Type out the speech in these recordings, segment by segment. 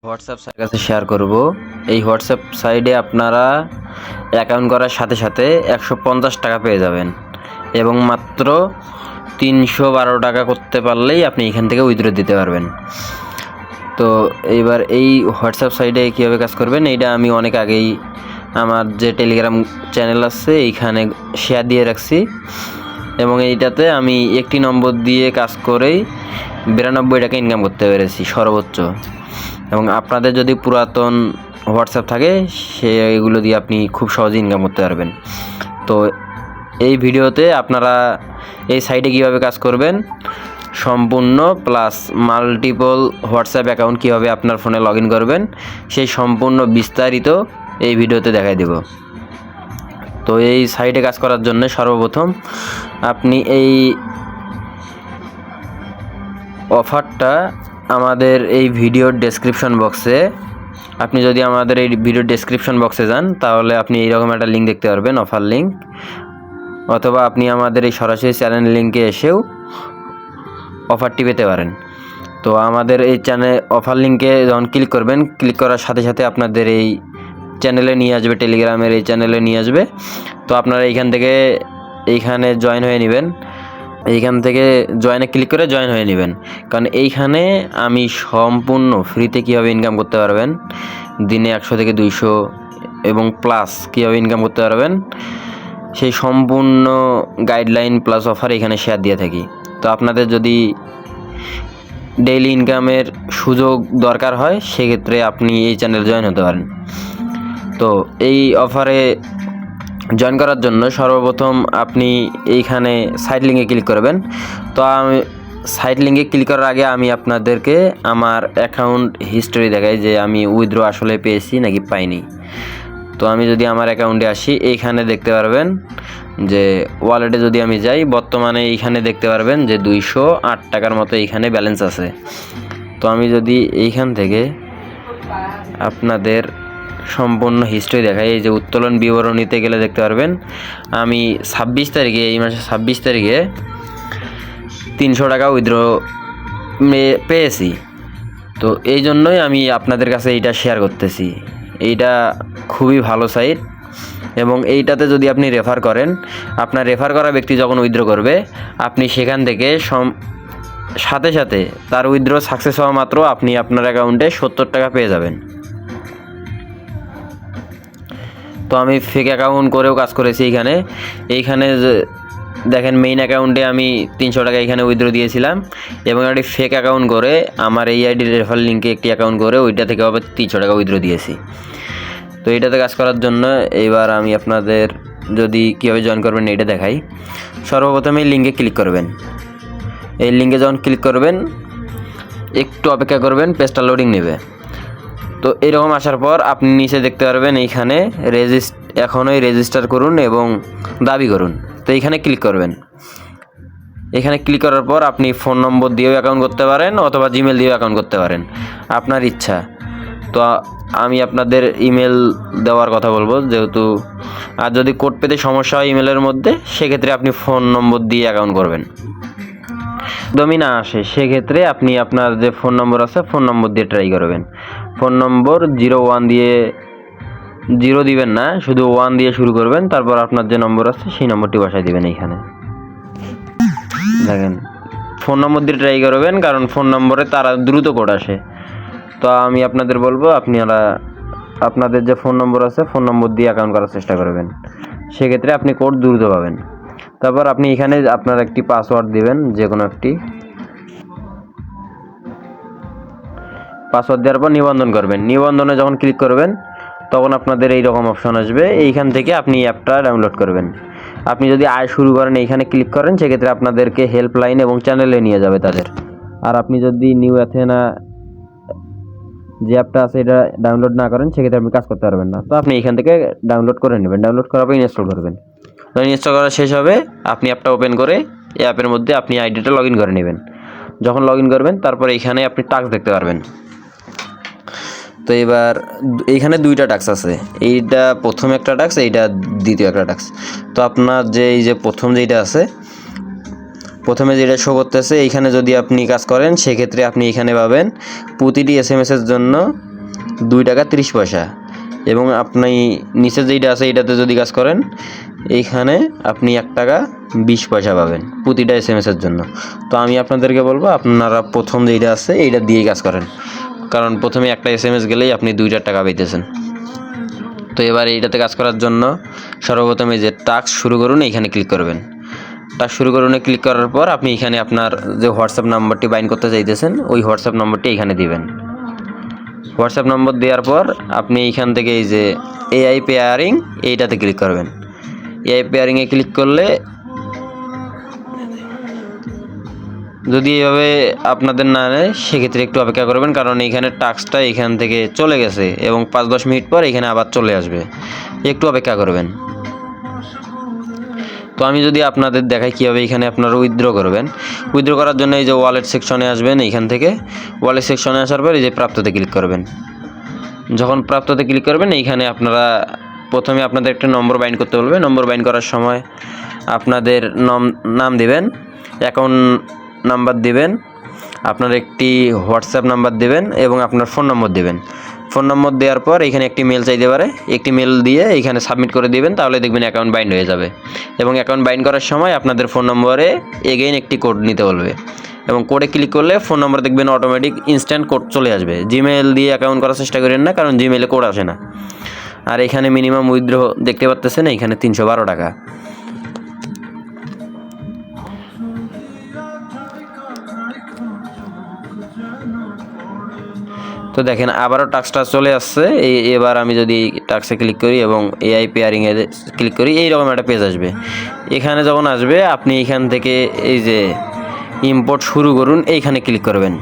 WhatsApp সাইটের কাছে share করব। এই হোয়াটসঅ্যাপ সাইটে আপনারা অ্যাকাউন্ট করার সাথে সাথে 150 টাকা পেয়ে যাবেন এবং মাত্র 312 টাকা করতে পারলেই আপনি এখান থেকে উইথড্র দিতে পারবেন। তো এইবার এই হোয়াটসঅ্যাপ সাইটে কীভাবে কাজ করবেন এইটা আমি অনেক আগেই আমার যে টেলিগ্রাম চ্যানেল আছে এইখানে শেয়ার দিয়ে রাখছি এবং এইটাতে আমি একটি নম্বর দিয়ে কাজ করেই 92 টাকা ইনকাম করতে পেরেছি সর্বোচ্চ। এবং আপনাদের যদি পুরাতন হোয়াটসঅ্যাপ থাকে সেগুলো দিয়ে আপনি খুব সহজে ইনকাম করতে পারবেন। তো এই ভিডিওতে আপনারা এই সাইটে কীভাবে কাজ করবেন সম্পূর্ণ প্লাস মাল্টিপল হোয়াটসঅ্যাপ অ্যাকাউন্ট কীভাবে আপনার ফোনে লগ ইন করবেন সেই সম্পূর্ণ বিস্তারিত এই ভিডিওতে দেখাই দেব। তো এই সাইটে কাজ করার জন্য সর্বপ্রথম আপনি এই অফারটা আমাদের এই ভিডিওর ডেসক্রিপশন বক্সে আপনি যদি আমাদের এই ভিডিওর ডেসক্রিপশন বক্সে যান তাহলে আপনি এইরকম একটা লিঙ্ক দেখতে পারবেন, অফার লিঙ্ক, অথবা আপনি আমাদের এই সরাসরি চ্যানেল লিঙ্কে এসেও অফারটি পেতে পারেন। তো আমাদের এই চ্যানেল অফার লিঙ্কে যখন ক্লিক করবেন, ক্লিক করার সাথে সাথে আপনাদের এই চ্যানেলে নিয়ে আসবে, টেলিগ্রামের এই চ্যানেলে নিয়ে আসবে। তো আপনারা এইখানে জয়েন হয়ে নেবেন, এইখান থেকে জয়েনে ক্লিক করে জয়েন হয়ে নেবেন। কারণ এইখানে আমি সম্পূর্ণ ফ্রিতে কীভাবে ইনকাম করতে পারবেন, দিনে 100 থেকে 200 এবং প্লাস কীভাবে ইনকাম করতে পারবেন সেই সম্পূর্ণ গাইডলাইন প্লাস অফার এখানে শেয়ার দিয়ে থাকি। তো আপনাদের যদি ডেইলি ইনকামের সুযোগ দরকার হয় সেক্ষেত্রে আপনি এই চ্যানেল জয়েন হতে পারেন। তো এই অফারে জয়েন করার জন্য সর্বপ্রথম আপনি এইখানে সাইট লিঙ্কে ক্লিক করবেন। তো আমি সাইট লিঙ্কে ক্লিক করার আগে আমি আপনাদেরকে আমার অ্যাকাউন্ট হিস্টোরি দেখাই যে আমি উইথড্র আসলে পেয়েছি নাকি পাইনি। তো আমি যদি আমার অ্যাকাউন্টে আসি এইখানে দেখতে পারবেন যে ওয়ালেটে যদি আমি যাই বর্তমানে এইখানে দেখতে পারবেন যে 208 টাকার মতো এইখানে ব্যালেন্স আছে। তো আমি যদি এইখান থেকে আপনাদের সম্পূর্ণ হিস্ট্রি দেখাই, এই যে উত্তোলন বিবরণীতে গেলে দেখতে পারবেন আমি 26 তারিখে, এই মাসের 26 তারিখে 300 টাকা উইথড্র পেয়েছি। তো এই জন্যই আমি আপনাদের কাছে এইটা শেয়ার করতেছি। এইটা খুবই ভালো সাইট এবং এইটাতে যদি আপনি রেফার করেন, আপনার রেফার করা ব্যক্তি যখন উইথড্র করবে আপনি সেখান থেকে সাথে সাথে তার উইথড্র সাকসেস হওয়া মাত্র আপনি আপনার অ্যাকাউন্টে 70 টাকা পেয়ে যাবেন। তো আমি ফেক অ্যাকাউন্ট করেও কাজ করেছি। এইখানে দেখেন মেইন অ্যাকাউন্টে আমি 300 টাকা এখানে উইথড্র দিয়েছিলাম এবং একটি ফেক অ্যাকাউন্ট করে আমার এই আইডির রেফার লিঙ্কে একটি অ্যাকাউন্ট করে ওইটা থেকে আবার 300 টাকা উইথড্র দিয়েছি। তো এইটাতে কাজ করার জন্য এইবার আমি আপনাদের যদি কীভাবে জয়েন করবেন এইটা দেখাই। সর্বপ্রথমে এই লিঙ্কে ক্লিক করবেন। এই লিঙ্কে যখন ক্লিক করবেন একটু অপেক্ষা করবেন, পেজটা লোডিং নেবে। তো এরকম আসার পর আপনি নিচে দেখতে পারবেন এইখানে এখনই রেজিস্টার করুন এবং দাবি করুন। তো এইখানে ক্লিক করবেন। এখানে ক্লিক করার পর আপনি ফোন নম্বর দিয়েও অ্যাকাউন্ট করতে পারেন অথবা জিমেল দিয়েও অ্যাকাউন্ট করতে পারেন, আপনার ইচ্ছা। তো আমি আপনাদের ইমেল দেওয়ার কথা বলবো, যেহেতু আর যদি কোড পেতে সমস্যা হয় ইমেলের মধ্যে সেক্ষেত্রে আপনি ফোন নম্বর দিয়ে অ্যাকাউন্ট করবেন। একদমই না আসে সেক্ষেত্রে আপনি আপনার যে ফোন নম্বর আছে ফোন নম্বর দিয়ে ট্রাই করবেন। ফোন নম্বর 01 দিয়ে 0 দিবেন না, শুধু 1 দিয়ে শুরু করবেন, তারপর আপনার যে নম্বর আছে সেই নম্বরটি বসাই দিবেন। এইখানে দেখেন ফোন নম্বর দিয়ে ট্রাই করবেন কারণ ফোন নম্বরে তারা দ্রুত কোড আসে। তো আমি আপনাদের বলবো আপনারা আপনাদের যে ফোন নম্বর আছে ফোন নম্বর দিয়ে অ্যাকাউন্ট করার চেষ্টা করবেন, সেক্ষেত্রে আপনি কোড দ্রুত পাবেন। তারপর আপনি এখানে আপনার একটি পাসওয়ার্ড দিবেন, যে কোনো একটি পাসওয়ার্ড দেওয়ার পর নিবন্ধন করবেন। নিবন্ধনে যখন ক্লিক করবেন তখন আপনাদের এই রকম অপশন আসবে, এইখান থেকে আপনি অ্যাপটা ডাউনলোড করবেন। আপনি যদি আয় শুরু করেন এইখানে ক্লিক করেন সেক্ষেত্রে আপনাদেরকে হেল্পলাইন এবং চ্যানেলে নিয়ে যাবে তাদের। আর আপনি যদি নিউ অ্যাথেনা যে অ্যাপটা আছে এটা ডাউনলোড না করেন সেক্ষেত্রে আপনি কাজ করতে পারবেন না। তো আপনি এখান থেকে ডাউনলোড করে নেবেন, ডাউনলোড করার পর ইনস্টল করবেন। তো ইনস্টল করা শেষ হবে আপনি অ্যাপটা ওপেন করে এই অ্যাপের মধ্যে আপনি আইডিটা লগ ইন করে নেবেন। যখন লগ ইন করবেন তারপর এইখানে আপনি টাস্ক দেখতে পারবেন। তো এবার এইখানে 2টা টাস্ক আছে, এইটা প্রথম একটা টাস্ক, এইটা দ্বিতীয় একটা টাস্ক। তো আপনার যে এই যে প্রথম যেটা আছে প্রথমে যেটা শো করতেছে এইখানে যদি আপনি কাজ করেন সেক্ষেত্রে আপনি এখানে পাবেন প্রতিটি এসএমএসের জন্য 2 টাকা 30 পয়সা, এবং আপনি নিচে যেটা আছে এটাতে যদি কাজ করেন এইখানে আপনি 1 টাকা 20 পয়সা পাবেন প্রতিটা এসএমএসের জন্য। তো আমি আপনাদেরকে বলবো আপনারা প্রথম যেটা আছে এইটা দিয়েই কাজ করেন, কারণ প্রথমে একটা এসএমএস গেলেই আপনি 2-4 টাকা পাইতেছেন। তো এবার এইটাতে কাজ করার জন্য সর্বপ্রথমে যে টাস্ক শুরু করুন এইখানে ক্লিক করবেন। টাস্ক শুরু করুনে ক্লিক করার পর আপনি এখানে আপনার যে হোয়াটসঅ্যাপ নাম্বারটি বাইন্ড করতে চাইতেছেন ওই হোয়াটসঅ্যাপ নাম্বারটি এখানে দিবেন। হোয়াটসঅ্যাপ নম্বর দেওয়ার পর আপনি এইখান থেকে এই যে এআই পেয়ারিং এইটাতে ক্লিক করবেন। এআই পেয়ারিংয়ে ক্লিক করলে যদি এভাবে আপনাদের না নেয় সেক্ষেত্রে একটু অপেক্ষা করবেন, কারণ এইখানে টাস্কটা এখান থেকে চলে গেছে এবং 5-10 মিনিট পর এখানে আবার চলে আসবে, একটু অপেক্ষা করবেন। তো আমি যদি আপনাদের দেখাই কীভাবে এখানে আপনারা উইথড্র করবেন। উইথড্র করার জন্য এই যে ওয়ালেট সেকশনে আসবেন, এইখান থেকে ওয়ালেট সেকশনে আসার পর এই যে প্রাপ্ততে ক্লিক করবেন। যখন প্রাপ্ততে ক্লিক করবেন এইখানে আপনারা প্রথমে আপনাদের একটা নম্বর বাইন্ড করতে বলবে। নম্বর বাইন্ড করার সময় আপনাদের নাম দিবেন, অ্যাকাউন্ট নাম্বার দিবেন, আপনার একটি হোয়াটসঅ্যাপ নাম্বার দিবেন এবং আপনার ফোন নম্বর দিবেন। ফোন নম্বর দেওয়ার পর এখানে একটি মেল চাইতে পারে, একটি মেল দিয়ে এখানে সাবমিট করে দিবেন, তাহলে দেখবেন অ্যাকাউন্ট বাইন্ড হয়ে যাবে। এবং অ্যাকাউন্ট বাইন্ড করার সময় আপনাদের ফোন নম্বরে এগেইন একটি কোড নিতে বলবে, এবং কোডে ক্লিক করলে ফোন নম্বর দেখবেন অটোমেটিক ইনস্ট্যান্ট কোড চলে আসবে। জিমেল দিয়ে অ্যাকাউন্ট করার চেষ্টা করেন না, কারণ জিমেলে কোড আসে না। আর এখানে মিনিমাম উইথড্র দেখতে পাচ্ছেন এখানে 312 টাকা। তো দেখেন আবারও টাস্কটা চলে আসছে। এবার আমি যদি টাস্কে ক্লিক করি এবং এআই পেয়ারিংয়ে ক্লিক করি এইরকম একটা পেজ আসবে। এখানে যখন আসবে আপনি এখান থেকে এই যে ইম্পোর্ট শুরু করুন এইখানে ক্লিক করবেন।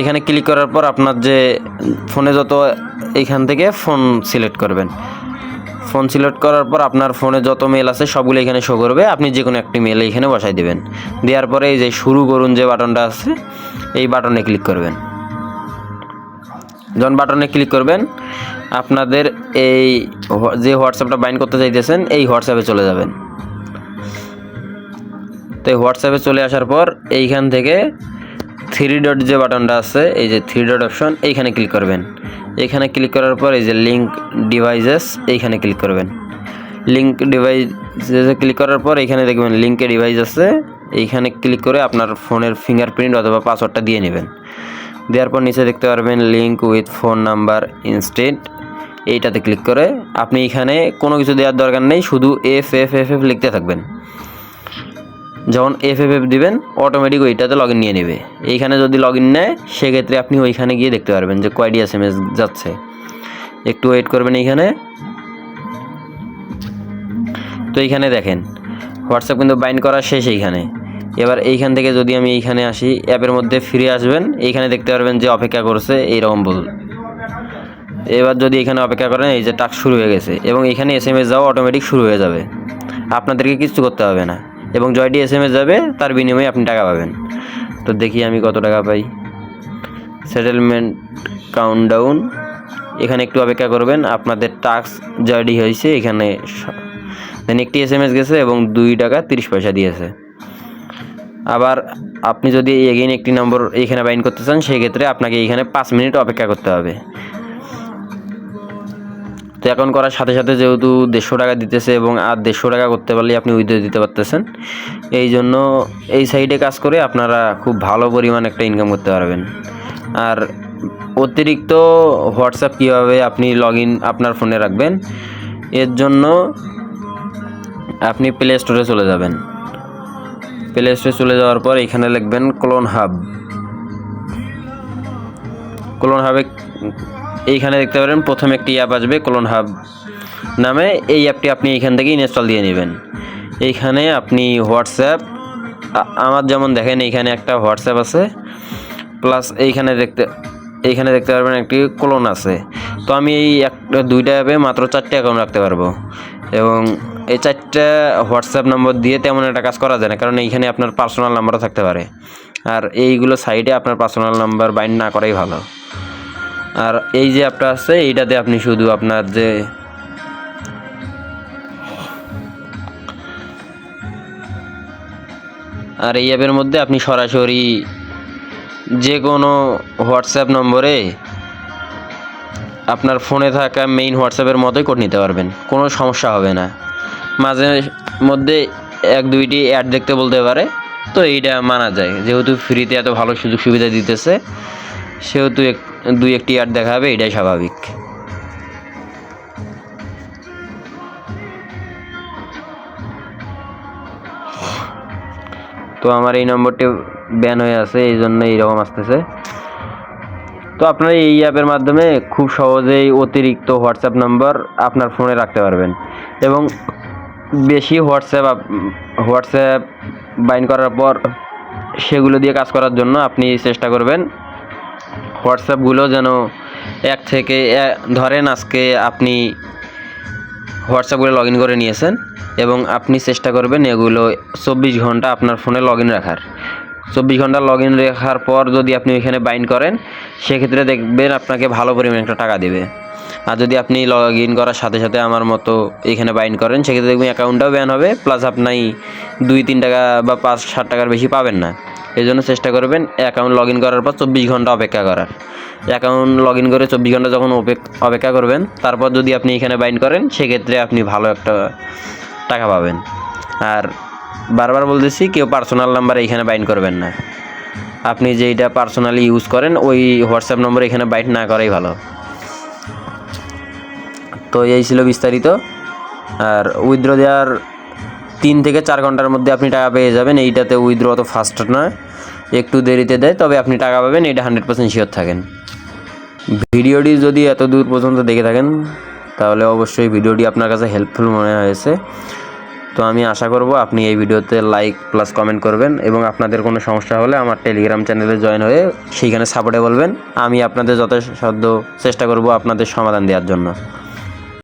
এখানে ক্লিক করার পর আপনার যে ফোনে যত এইখান থেকে ফোন সিলেক্ট করবেন। ফোন সিলেক্ট করার পর আপনার ফোনে যত মেল আছে সবগুলো এখানে শো করবে, আপনি যে কোনো একটি মেল এখানে বসাই দেবেন। দেওয়ার পরে এই যে শুরু করুন যে বাটনটা আছে এই বাটনে ক্লিক করবেন। যখন বাটনে ক্লিক করবেন আপনাদের এই যে হোয়াটসঅ্যাপটা বাইন্ড করতে চাইতেছেন এই হোয়াটসঅ্যাপে চলে যাবেন। তো এই হোয়াটসঅ্যাপে চলে আসার পর এইখান থেকে 3 ডট যে বাটনটা আছে এই যে 3 ডট অপশন এইখানে ক্লিক করবেন। এইখানে ক্লিক করার পর এই যে লিঙ্ক ডিভাইসেস এইখানে ক্লিক করবেন। লিঙ্ক ডিভাইসেসে ক্লিক করার পর এইখানে দেখবেন লিঙ্কে ডিভাইস আছে, এইখানে ক্লিক করে আপনার ফোনের ফিঙ্গারপ্রিন্ট অথবা পাসওয়ার্ডটা দিয়ে নেবেন। দেওয়ার পর নিচে দেখতে পারবেন link with phone number instead, এইটাতে ক্লিক করে আপনি এখানে কোনো কিছু দেওয়ার দরকার নেই, শুধু FFFF লিখতে থাকবেন। যখন FFF দিবেন অটোমেটিক ওইটাতে লগ ইন নিয়ে নেবে। এইখানে যদি লগ ইন নেয় সেক্ষেত্রে আপনি ওইখানে গিয়ে দেখতে পারবেন যে কয়টি SMS যাচ্ছে। একটু ওয়েট করবেন এইখানে। তো এইখানে দেখেন হোয়াটসঅ্যাপ কিন্তু বাইন্ড করা শেষ এইখানে। এবার এইখান থেকে যদি আমি এইখানে আসি অ্যাপের মধ্যে ফিরে আসবেন, এইখানে দেখতে পারবেন যে অপেক্ষা করছে এইরকম বল। এবার যদি এখানে অপেক্ষা করেন এই যে টাস্ক শুরু হয়ে গেছে এবং এখানে SMS যাওয়া অটোমেটিক শুরু হয়ে যাবে, আপনাদেরকে কিছু করতে হবে না। এবং জয়টি SMS যাবে তার বিনিময়ে আপনি টাকা পাবেন। তো দেখি আমি কত টাকা পাই। সেটেলমেন্ট কাউন্টডাউন, এখানে একটু অপেক্ষা করবেন, আপনাদের টাস্ক জয়টি হয়েছে। এখানে দেন একটি SMS গেছে এবং 2 টাকা 30 পয়সা দিয়েছে। আবার আপনি যদি এগেইন একটি নম্বর এখানে বাইন্ড করতে চান সেক্ষেত্রে আপনাকে এখানে 5 মিনিট অপেক্ষা করতে হবে। তো অ্যাকাউন্ট করার সাথে সাথে যেহেতু 150 টাকা দিতেছে এবং আর 150 টাকা করতে পারলে আপনি উইথড্র দিতে পারতেছেন, এই জন্য এই সাইডে কাজ করে আপনারা খুব ভালো পরিমাণ একটা ইনকাম করতে পারবেন। আর অতিরিক্ত হোয়াটসঅ্যাপ কীভাবে আপনি লগ ইন আপনার ফোনে রাখবেন এর জন্য আপনি প্লে স্টোরে চলে যাবেন। প্লে স্টোরে চলে যাওয়ার পর এখানে লিখবেন ক্লোন হাব। ক্লোন হাবে এইখানে দেখতে পারেন প্রথম একটি অ্যাপ আসবে ক্লোন হাব নামে। এই অ্যাপটি আপনি এইখান থেকে ইনস্টল দিয়ে নেবেন। এইখানে আপনি হোয়াটসঅ্যাপ আমার যেমন দেখেন এইখানে একটা হোয়াটসঅ্যাপ আছে, প্লাস এইখানে দেখতে পারবেন একটি ক্লোন আছে। তো আমি এই দুইটা অ্যাপে মাত্র 4টা অ্যাকাউন্ট রাখতে পারবো এবং এই 4টা হোয়াটসঅ্যাপ নম্বর দিয়ে তেমন একটা কাজ করা যায় না, কারণ এইখানে আপনার পার্সোনাল নাম্বারও থাকতে পারে। আর এইগুলো সাইডে আপনার পার্সোনাল নাম্বার বাইন্ড না করাই ভালো। আর এই যে অ্যাপটা আছে এইটাতে আপনি শুধু আপনার যে আর এই অ্যাপের মধ্যে আপনি সরাসরি যে কোনো হোয়াটসঅ্যাপ নম্বরে আপনার ফোনে থাকা মেইন হোয়াটসঅ্যাপের মতোই কোড নিতে পারবেন, কোনো সমস্যা হবে না। মাঝে মধ্যে 1-2টি অ্যাড দেখতে বলতে পারে, তো এইটা মানা যায়, যেহেতু ফ্রিতে এত ভালো সুযোগ সুবিধা দিতেছে সেহেতু 2-1টি অ্যাড দেখাবে, এটাই স্বাভাবিক। তো আমার এই নম্বরটি ব্যান হয়ে আছে, এই জন্য এইরকম আসতেছে। তো আপনারা এই অ্যাপের মাধ্যমে খুব সহজেই অতিরিক্ত হোয়াটসঅ্যাপ নাম্বার আপনার ফোনে রাখতে পারবেন এবং বেশি হোয়াটসঅ্যাপ বাইন্ড করার পর সেগুলো দিয়ে কাজ করার জন্য আপনি চেষ্টা করবেন হোয়াটসঅ্যাপগুলো যেন ধরেন আজকে আপনি হোয়াটসঅ্যাপগুলো লগ ইন করে নিয়েছেন এবং আপনি চেষ্টা করবেন এগুলো 24 ঘন্টা আপনার ফোনে লগ ইন রাখার। 24 ঘন্টা লগ ইন রাখার পর যদি আপনি এখানে বাইন্ড করেন সেক্ষেত্রে দেখবেন আপনাকে ভালো পরিমাণে একটা টাকা দেবে। আর যদি আপনি লগ ইন করার সাথে সাথে আমার মতো এখানে বাইন্ড করেন সেক্ষেত্রে দেখবেন অ্যাকাউন্টটাও ব্যান হবে, প্লাস আপনি 2-3 টাকা বা 5-7 টাকার বেশি পাবেন না। এই জন্য চেষ্টা করবেন অ্যাকাউন্ট লগ ইন করার পর 24 ঘন্টা অপেক্ষা করার। অ্যাকাউন্ট লগ ইন করে 24 ঘন্টা যখন অপেক্ষা করবেন তারপর যদি আপনি এখানে বাইন্ড করেন সেক্ষেত্রে আপনি ভালো একটা টাকা পাবেন। আর বারবার বলতেছি, কেউ পার্সোনাল নাম্বার এখানে বাইন্ড করবেন না। আপনি যেইটা পার্সোনালি ইউজ করেন ওই হোয়াটসঅ্যাপ নম্বর এখানে বাইন্ড না করাই ভালো। তো এই ছিল বিস্তারিত। আর উইথড্র দেওয়ার 3 থেকে 4 ঘন্টার মধ্যে আপনি টাকা পেয়ে যাবেন। এইটাতে উইথড্র অত ফাস্ট নয়, একটু দেরিতে দেয়, তবে আপনি টাকা পাবেন, এটা 100% শিওর থাকেন। ভিডিওটি যদি এত দূর পর্যন্ত দেখে থাকেন তাহলে অবশ্যই ভিডিওটি আপনার কাছে হেল্পফুল মনে হয়েছে। তো আমি আশা করব আপনি এই ভিডিওতে লাইক প্লাস কমেন্ট করবেন এবং আপনাদের কোনো সমস্যা হলে আমার টেলিগ্রাম চ্যানেলে জয়েন হয়ে সেইখানে সাপোর্টে বলবেন। আমি আপনাদের যথাসাধ্য চেষ্টা করব আপনাদের সমাধান দেওয়ার জন্য।